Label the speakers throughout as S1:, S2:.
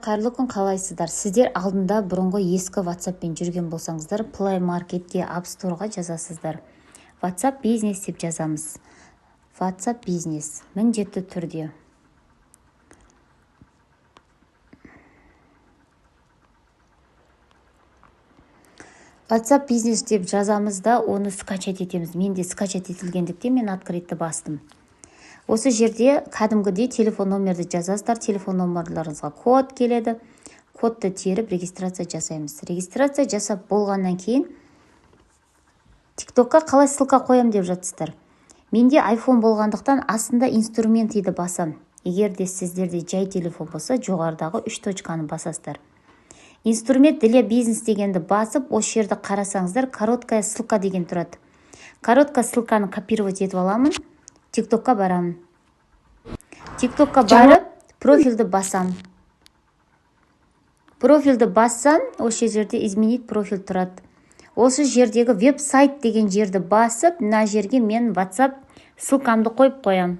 S1: Қайырлы күн, қалайсыздар? Сіздер алдында бұрынғы ескі WhatsApp-пен жүрген болсаңыздар, Play Market-ке, App Store-ға жазасыздар. WhatsApp бизнес деп жазамыз. WhatsApp бизнес міндетті түрде. WhatsApp бизнес деп жазамыз да, оны скачать етеміз. Мен де скачать етілгендіктен мен открытті бастым. Осы жерде кәдімгідей телефон номерді жазасыздар. Телефон номерларыңызға код келеді. Кодты теріп регистрация жасаймыз. Регистрация жасап болғаннан кейін TikTok-қа қалай ссылка қоям деп жатсыздар. Менде iPhone болғандықтан астында инструмент еді басам. Егер де сіздерде жай телефон болса, жоғарыдағы 3 точканы басасыздар. Инструмент для бизнес дегенді басып, осы жерді қарасаңыздар, короткая ссылка деген тұрады. Короткая ссылканы копировать етіп аламын. TikTok-қа барамын. TikTok-қа барып, профилді басам. Профилді бассам, осы жерде изменить профиль тұрады. Осы жердегі веб-сайт деген жерді басып, мына жерге мен WhatsApp ссылкамды қойып қоям.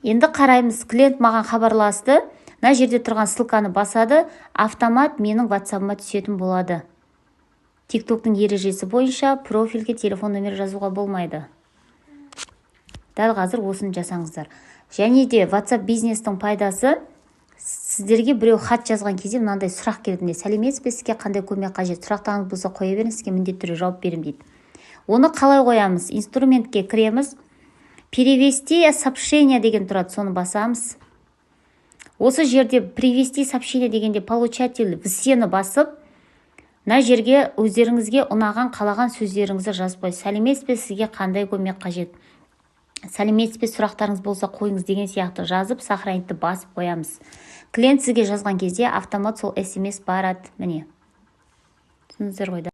S1: Енді қараймыз, клиент маған хабарласты. Мына жерде тұрған ссылканы басады, автомат менің WhatsApp-ыма түсетін болады. TikTok-тың ережесі бойынша профильге телефон номер жазуға болмайды. Дәл қазір осыны жасаңыздар. Және де WhatsApp бизнестің пайдасы, сіздерге біреу хат жазған кезде мынандай сұрақ келді. Сәлеметсіз бе, сізге қандай көмек қажет? Сұрақтарыңыз болса қоя беріңіз, сізге міндетті түрде жауап беремін дейді. Оны қалай қоямыз? Инструментке кіреміз. Перевести сообщение деген тұрады, соны басамыз. Осы жерде привести сообщение дегенде получатель всені басып, мына жерге өздеріңізге ұнаған қалаған сөздеріңізді жазып қойыңыз. Сәлеметсіз бе, сізге қандай көмек қажет? Сәлеметсіз бе, сұрақтарыңыз болса қойыңыз деген сияқты жазып, сохранитті басып қоямыз. Клиент сізге жазған кезде автомат сол SMS барады. Міне. Түсіндіңіздер ғой да?